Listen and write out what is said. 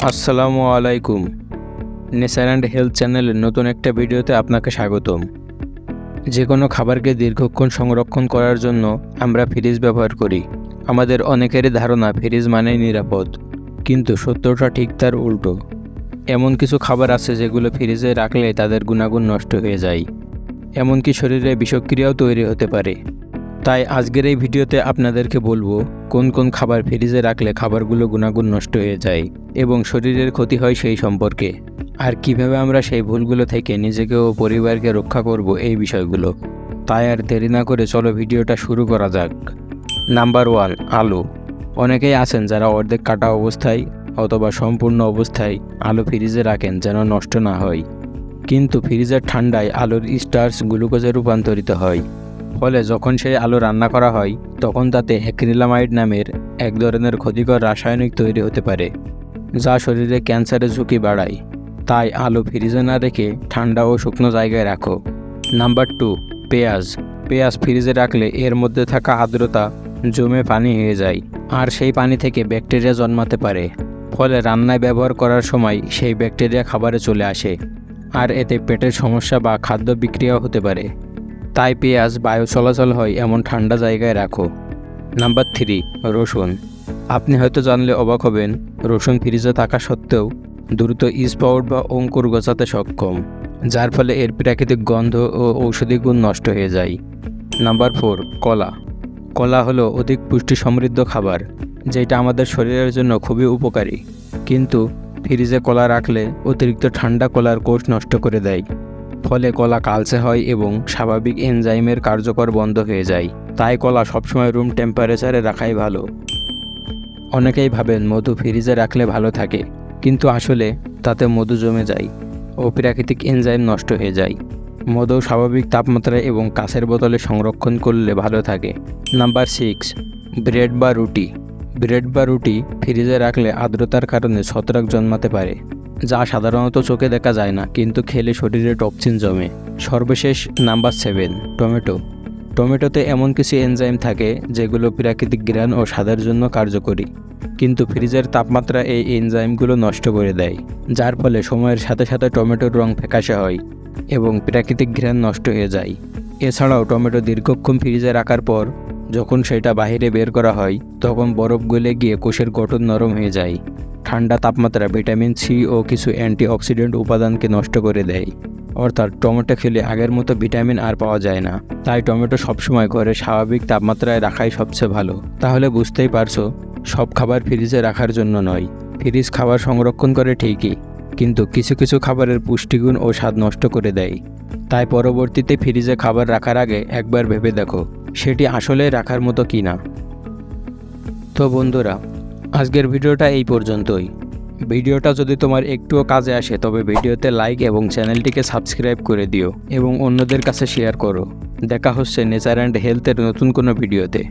আসসালামু আলাইকুম। Nature and health চ্যানেলের নতুন একটা ভিডিওতে আপনাকে স্বাগতম। যে কোনো খাবারকে দীর্ঘক্ষণ সংরক্ষণ করার জন্য আমরা ফ্রিজ ব্যবহার করি। আমাদের অনেকেরই ধারণা ফ্রিজ মানেই নিরাপদ, কিন্তু সত্যটা ঠিক তার উল্টো। এমন কিছু খাবার আছে যেগুলো ফ্রিজে রাখলে তাদের গুণাগুণ নষ্ট হয়ে যায়, এমনকি শরীরে বিষক্রিয়াও তৈরি হতে পারে। তাই আজকের এই ভিডিওতে আপনাদেরকে বলবো কোন কোন খাবার ফ্রিজে রাখলে খাবারগুলো গুণাগুণ নষ্ট হয়ে যায় এবং শরীরের ক্ষতি হয় সেই সম্পর্কে, আর কিভাবে আমরা সেই ভুলগুলো থেকে নিজেকে ও পরিবারকে রক্ষা করব এই বিষয়গুলো। তাই আর দেরি না করে চলো ভিডিওটা শুরু করা যাক। নাম্বার 1, আলু। অনেকেই আছেন যারা অর্ধেক কাটা অবস্থায় অথবা সম্পূর্ণ অবস্থায় আলু ফ্রিজে রাখেন যেন নষ্ট না হয়। কিন্তু ফ্রিজের ঠান্ডায় আলুর স্টার্চ গ্লুকোজে রূপান্তরিত হয়, ফলে যখন সেই আলু রান্না করা হয় তখন তাতে অ্যাক্রিলামাইড নামের এক ধরনের ক্ষতিকর রাসায়নিক তৈরি হতে পারে, যা শরীরে ক্যান্সারের ঝুঁকি বাড়ায়। তাই আলু ফ্রিজে না রেখে ঠান্ডা ও শুকনো জায়গায় রাখো। নাম্বার 2, পেঁয়াজ। পেঁয়াজ ফ্রিজে রাখলে এর মধ্যে থাকা আর্দ্রতা জমে পানি হয়ে যায়, আর সেই পানি থেকে ব্যাকটেরিয়া জন্মাতে পারে। ফলে রান্নায় ব্যবহার করার সময় সেই ব্যাকটেরিয়া খাবারে চলে আসে, আর এতে পেটের সমস্যা বা খাদ্য বিক্রিয়াও হতে পারে। তাই পেঁয়াজ বায়ু চলাচল হয় এমন ঠান্ডা জায়গায় রাখো। নাম্বার 3, রসুন। আপনি হয়তো জানলে অবাক হবেন, রসুন ফ্রিজে থাকা সত্ত্বেও দ্রুত স্পাউট বা অঙ্কুর গজাতে সক্ষম, যার ফলে এর প্রাকৃতিক গন্ধ ও ঔষধি গুণ নষ্ট হয়ে যায়। নাম্বার 4, কলা। কলা হলো অধিক পুষ্টি সমৃদ্ধ খাবার, যেটা আমাদের শরীরের জন্য খুবই উপকারী। কিন্তু ফ্রিজে কলা রাখলে অতিরিক্ত ঠান্ডা কলার কোষ নষ্ট করে দেয়, ফলে কলা কালচে হয় এবং স্বাভাবিক এনজাইমের কার্যকর বন্ধ হয়ে যায়। তাই কলা সবসময় রুম টেম্পারেচারে রাখাই ভালো। অনেকেই ভাবেন মধু ফ্রিজে রাখলে ভালো থাকে, কিন্তু আসলে তাতে মধু জমে যায় ও প্রাকৃতিক এনজাইম নষ্ট হয়ে যায়। মধু স্বাভাবিক তাপমাত্রায় এবং কাঁচের বোতলে সংরক্ষণ করলে ভালো থাকে। নাম্বার 6, ব্রেড বা রুটি। ব্রেড বা রুটি ফ্রিজে রাখলে আর্দ্রতার কারণে ছত্রাক জন্মাতে পারে, যা সাধারণত চোখে দেখা যায় না, কিন্তু খেলে শরীরে টক্সিন জমে। সর্বশেষ নাম্বার 7, টমেটো। টমেটোতে এমন কিছু এনজাইম থাকে যেগুলো প্রাকৃতিক ঘ্রাণ ও স্বাদের জন্য কার্যকরী, কিন্তু ফ্রিজের তাপমাত্রা এই এনজাইমগুলো নষ্ট করে দেয়, যার ফলে সময়ের সাথে সাথে টমেটোর রং ফ্যাকাশে হয় এবং প্রাকৃতিক ঘ্রাণ নষ্ট হয়ে যায়। এছাড়াও টমেটো দীর্ঘক্ষণ ফ্রিজে রাখার পর যখন সেটা বাইরে বের করা হয় তখন বরফ গলে গিয়ে কোষের গঠন নরম হয়ে যায়। ঠান্ডা তাপমাত্রা ভিটামিন সি ও কিছু অ্যান্টিঅক্সিডেন্ট উপাদানকে নষ্ট করে দেয়, অর্থাৎ টমেটো খেলে আগের মতো ভিটামিন আর পাওয়া যায় না। তাই টমেটো সবসময় ঘরে স্বাভাবিক তাপমাত্রায় রাখাই সবচেয়ে ভালো। তাহলে বুঝতেই পারছো, সব খাবার ফ্রিজে রাখার জন্য নয়। ফ্রিজ খাবার সংরক্ষণ করে ঠিকই, কিন্তু কিছু কিছু খাবারের পুষ্টিগুণ ও স্বাদ নষ্ট করে দেয়। তাই পরবর্তীতে ফ্রিজে খাবার রাখার আগে একবার ভেবে দেখো সেটি আসলে রাখার মতো কি না। তো বন্ধুরা, আজকের ভিডিওটা এই পর্যন্তই। ভিডিওটা যদি তোমার একটুও কাজে আসে তবে ভিডিওতে লাইক এবং চ্যানেলটিকে সাবস্ক্রাইব করে দিও এবং অন্যদের কাছে শেয়ার করো। দেখা হচ্ছে নেচার অ্যান্ড হেলথের নতুন কোনো ভিডিওতে।